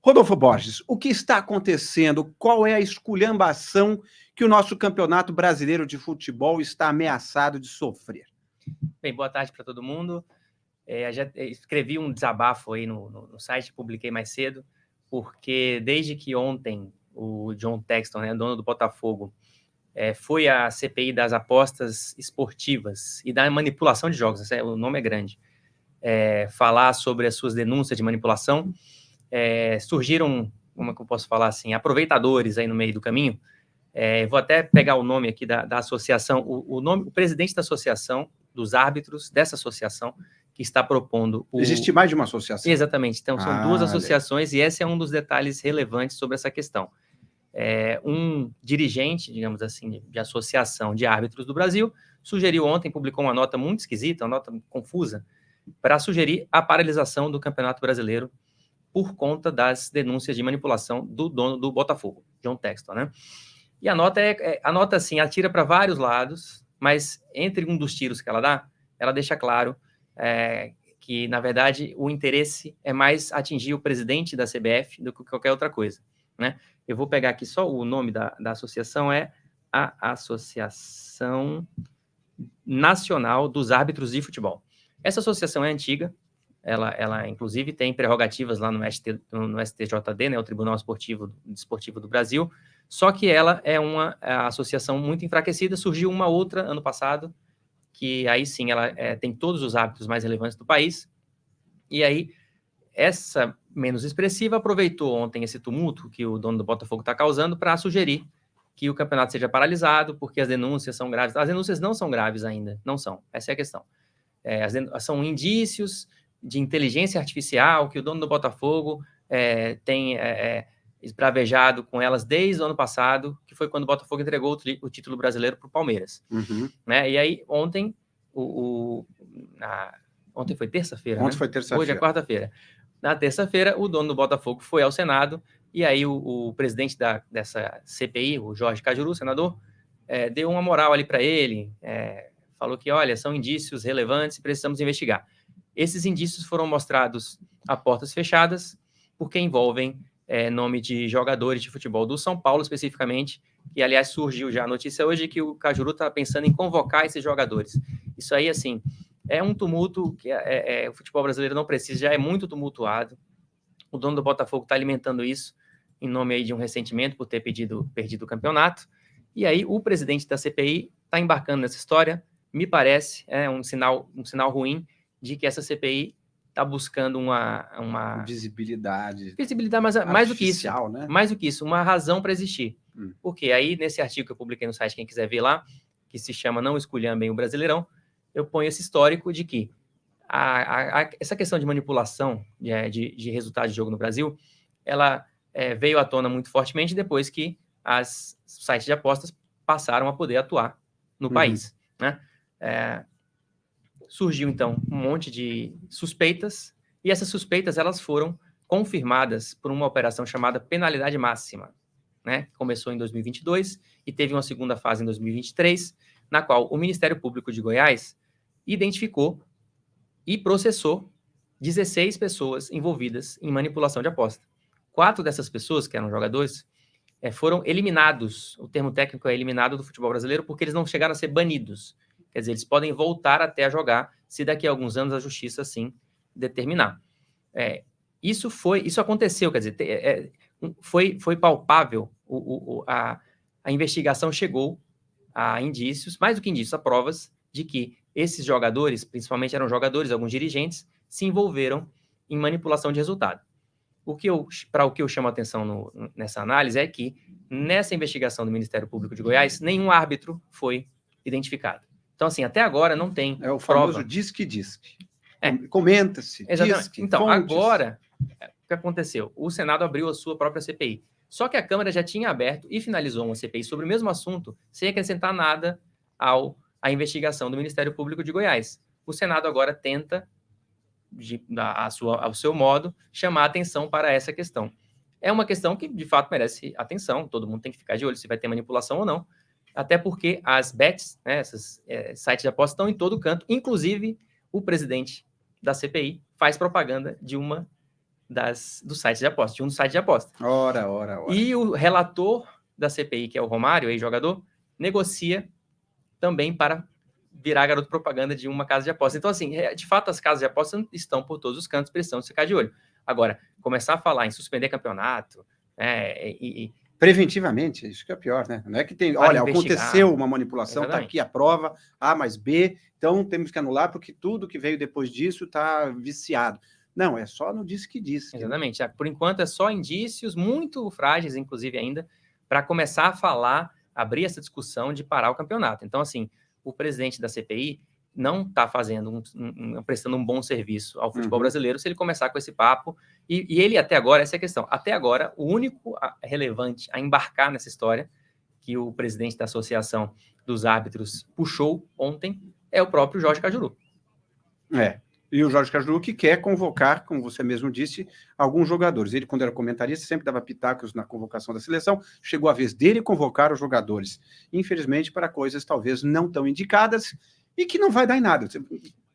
Rodolfo Borges, o que está acontecendo? Qual é a esculhambação que o nosso Campeonato Brasileiro de Futebol está ameaçado de sofrer? Bem, boa tarde para todo mundo. Já escrevi um desabafo aí no site, publiquei mais cedo, porque desde que ontem o John Textor, né, dono do Botafogo, foi à CPI das apostas esportivas e da manipulação de jogos, o nome é grande, falar sobre as suas denúncias de manipulação, surgiram, como é que eu posso falar assim, aproveitadores aí no meio do caminho. Vou até pegar o nome aqui da associação, o presidente da associação, dos árbitros dessa associação, que está propondo... Existe mais de uma associação? Exatamente, então são duas associações, e esse é um dos detalhes relevantes sobre essa questão. Um dirigente, digamos assim, de associação de árbitros do Brasil, sugeriu ontem, publicou uma nota muito esquisita, uma nota confusa, para sugerir a paralisação do Campeonato Brasileiro por conta das denúncias de manipulação do dono do Botafogo, John Textor, né? E a nota, assim, atira para vários lados, mas entre um dos tiros que ela dá, ela deixa claro que, na verdade, o interesse é mais atingir o presidente da CBF do que qualquer outra coisa, né? Eu vou pegar aqui só o nome da associação, é a Associação Nacional dos Árbitros de Futebol. Essa associação é antiga, ela inclusive tem prerrogativas lá no STJD, né, o Tribunal Desportivo do Brasil, só que ela é uma associação muito enfraquecida. Surgiu uma outra ano passado, que aí sim ela tem todos os árbitros mais relevantes do país, e aí essa menos expressiva aproveitou ontem esse tumulto que o dono do Botafogo está causando para sugerir que o campeonato seja paralisado, porque as denúncias são graves. As denúncias não são graves ainda, não são, essa é a questão. São indícios de inteligência artificial que o dono do Botafogo tem esbravejado com elas desde o ano passado, que foi quando o Botafogo entregou o título brasileiro para o Palmeiras. Uhum. Né? E aí, ontem, ontem foi terça-feira, Ontem, né? foi terça-feira. Hoje é quarta-feira. Na terça-feira, o dono do Botafogo foi ao Senado, e aí o presidente dessa CPI, o Jorge Cajuru, senador, deu uma moral ali para ele, falou que, olha, são indícios relevantes e precisamos investigar. Esses indícios foram mostrados a portas fechadas, porque envolvem nome de jogadores de futebol do São Paulo, especificamente, e, aliás, surgiu já a notícia hoje que o Cajuru está pensando em convocar esses jogadores. Isso aí, assim, é um tumulto que o futebol brasileiro não precisa, já é muito tumultuado. O dono do Botafogo está alimentando isso em nome aí de um ressentimento por ter perdido o campeonato. E aí o presidente da CPI está embarcando nessa história. Me parece um sinal ruim de que essa CPI está buscando uma visibilidade, mas mais do que isso, né? Mais do que isso, uma razão para existir. Porque aí, nesse artigo que eu publiquei no site, quem quiser ver lá, que se chama Não Esculhambem o Brasileirão, eu ponho esse histórico de que essa questão de manipulação de resultado de jogo no Brasil, ela veio à tona muito fortemente depois que os sites de apostas passaram a poder atuar no país, né? Surgiu, então, um monte de suspeitas, e essas suspeitas elas foram confirmadas por uma operação chamada penalidade máxima, né? Começou em 2022 e teve uma segunda fase em 2023, na qual o Ministério Público de Goiás identificou e processou 16 pessoas envolvidas em manipulação de aposta. 4 dessas pessoas, que eram jogadores, foram eliminados, o termo técnico é eliminado do futebol brasileiro, porque eles não chegaram a ser banidos. Quer dizer, eles podem voltar até a jogar, se daqui a alguns anos a justiça assim determinar. Isso aconteceu, quer dizer, foi palpável, a investigação chegou a indícios, mais do que indícios, a provas de que esses jogadores, principalmente eram jogadores, alguns dirigentes, se envolveram em manipulação de resultado. Para o que eu chamo a atenção nessa análise é que, nessa investigação do Ministério Público de Goiás, nenhum árbitro foi identificado. Então, assim, até agora não tem o famoso diz-que-diz-que. Comenta-se, diz-que. Então, agora, o que aconteceu? O Senado abriu a sua própria CPI. Só que a Câmara já tinha aberto e finalizou uma CPI sobre o mesmo assunto, sem acrescentar nada à investigação do Ministério Público de Goiás. O Senado agora tenta, ao seu modo, chamar atenção para essa questão. É uma questão que, de fato, merece atenção, todo mundo tem que ficar de olho se vai ter manipulação ou não, até porque as bets, né, esses sites de aposta, estão em todo canto, inclusive o presidente da CPI faz propaganda de uma do site de aposta, de um site de aposta. Ora. E o relator da CPI, que é o Romário, ex-jogador, negocia também para virar garoto propaganda de uma casa de aposta. Então, assim, de fato, as casas de aposta estão por todos os cantos, precisam ficar de olho. Agora, começar a falar em suspender campeonato, preventivamente, isso que é pior, né? Não é que tem, olha, aconteceu uma manipulação, está aqui a prova, A mais B, então temos que anular porque tudo que veio depois disso está viciado. Não, é só no disse que disse. Exatamente. Por enquanto é só indícios muito frágeis, inclusive ainda, para começar a falar, abrir essa discussão de parar o campeonato. Então, assim, o presidente da CPI não está prestando um bom serviço ao futebol brasileiro se ele começar com esse papo. E ele até agora, essa é a questão, até agora o único relevante a embarcar nessa história que o presidente da Associação dos Árbitros puxou ontem é o próprio Jorge Cajuru. E o Jorge Cajuru que quer convocar, como você mesmo disse, alguns jogadores. Ele, quando era comentarista, sempre dava pitacos na convocação da seleção. Chegou a vez dele convocar os jogadores. Infelizmente, para coisas talvez não tão indicadas e que não vai dar em nada.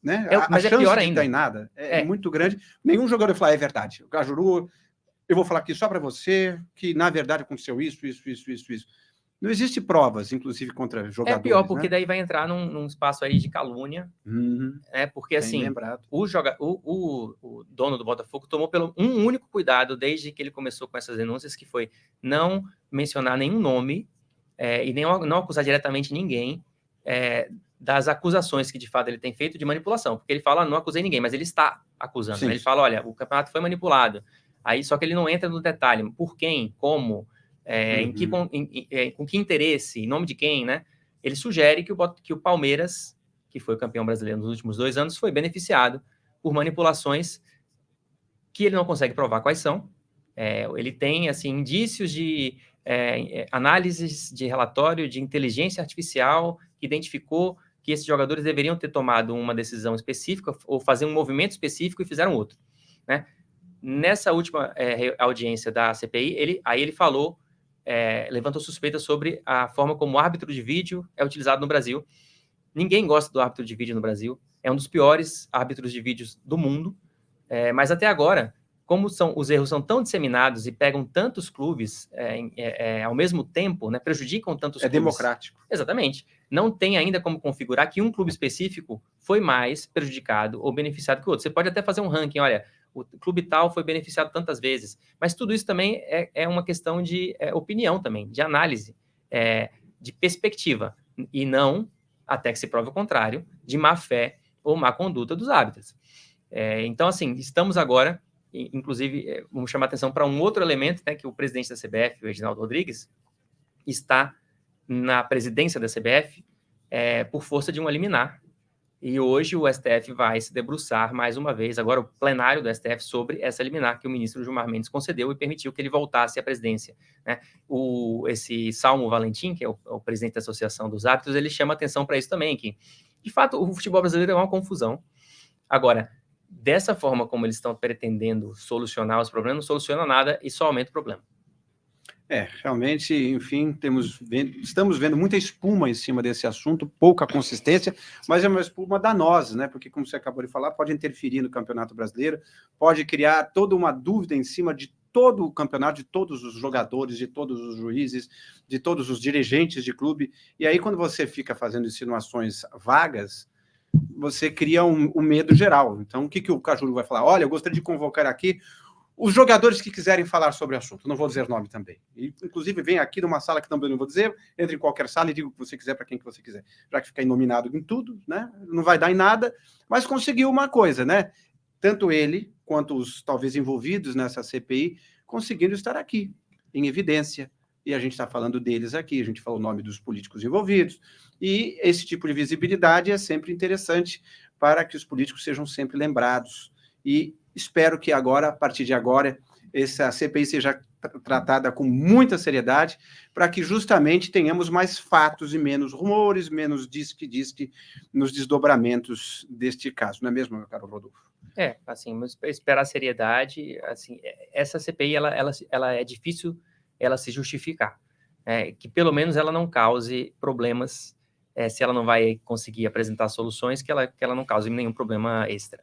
Né? Mas a chance pior de ainda. dar em nada é muito grande. Nenhum jogador fala, é verdade. O Cajuru, eu vou falar aqui só para você, que na verdade aconteceu isso. Não existe provas, inclusive, contra jogadores. É pior, porque daí vai entrar num espaço aí de calúnia. Porque, assim, o dono do Botafogo tomou um único cuidado desde que ele começou com essas denúncias, que foi não mencionar nenhum nome e nem não acusar diretamente ninguém das acusações que, de fato, ele tem feito de manipulação. Porque ele fala, não acusei ninguém, mas ele está acusando. Né? Ele fala, olha, o campeonato foi manipulado. Aí, só que ele não entra no detalhe. Por quem? Como? Com que interesse? Em nome de quem? Né? Ele sugere que o Palmeiras, que foi campeão brasileiro nos últimos 2 anos, foi beneficiado por manipulações que ele não consegue provar quais são. Ele tem, assim, indícios de análises de relatório de inteligência artificial que identificou que esses jogadores deveriam ter tomado uma decisão específica ou fazer um movimento específico e fizeram outro. Né? Nessa última audiência da CPI, ele falou, levantou suspeitas sobre a forma como o árbitro de vídeo é utilizado no Brasil. Ninguém gosta do árbitro de vídeo no Brasil. É um dos piores árbitros de vídeos do mundo. Mas até agora, como os erros são tão disseminados e pegam tantos clubes ao mesmo tempo, né, prejudicam tantos clubes. É democrático. Exatamente. Não tem ainda como configurar que um clube específico foi mais prejudicado ou beneficiado que o outro. Você pode até fazer um ranking, olha, o clube tal foi beneficiado tantas vezes. Mas tudo isso também é uma questão de opinião também, de análise, de perspectiva. E não, até que se prove o contrário, de má fé ou má conduta dos árbitros. Então, assim, estamos agora, inclusive, vamos chamar atenção para um outro elemento, né, que o presidente da CBF, o Reginaldo Rodrigues, está na presidência da CBF por força de um liminar. E hoje o STF vai se debruçar mais uma vez, agora o plenário do STF, sobre essa liminar que o ministro Gilmar Mendes concedeu e permitiu que ele voltasse à presidência. Né? Esse Salmo Valentim, que é o presidente da Associação dos Árbitros, ele chama atenção para isso também, que, de fato, o futebol brasileiro é uma confusão. Agora, dessa forma como eles estão pretendendo solucionar os problemas, não soluciona nada e só aumenta o problema. Realmente, enfim, estamos vendo muita espuma em cima desse assunto, pouca consistência, mas é uma espuma danosa, né? Porque, como você acabou de falar, pode interferir no Campeonato Brasileiro, pode criar toda uma dúvida em cima de todo o campeonato, de todos os jogadores, de todos os juízes, de todos os dirigentes de clube. E aí, quando você fica fazendo insinuações vagas, você cria um medo geral. Então, o que o Cajuru vai falar? Olha, eu gostaria de convocar aqui os jogadores que quiserem falar sobre o assunto, não vou dizer nome também. E, inclusive, vem aqui numa sala que também não vou dizer, entre em qualquer sala e diga o que você quiser para quem que você quiser. Já que fica inominado em tudo, né? Não vai dar em nada, mas conseguiu uma coisa, né? Tanto ele quanto os talvez envolvidos nessa CPI conseguiram estar aqui, em evidência. E a gente está falando deles aqui, a gente falou o nome dos políticos envolvidos. E esse tipo de visibilidade é sempre interessante para que os políticos sejam sempre lembrados. E espero que agora, a partir de agora, essa CPI seja tratada com muita seriedade, para que justamente tenhamos mais fatos e menos rumores, menos diz-que nos desdobramentos deste caso. Não é mesmo, meu caro Rodolfo? Assim, mas esperar seriedade, assim, essa CPI, ela é difícil ela se justificar, que pelo menos ela não cause problemas, se ela não vai conseguir apresentar soluções, que ela não cause nenhum problema extra.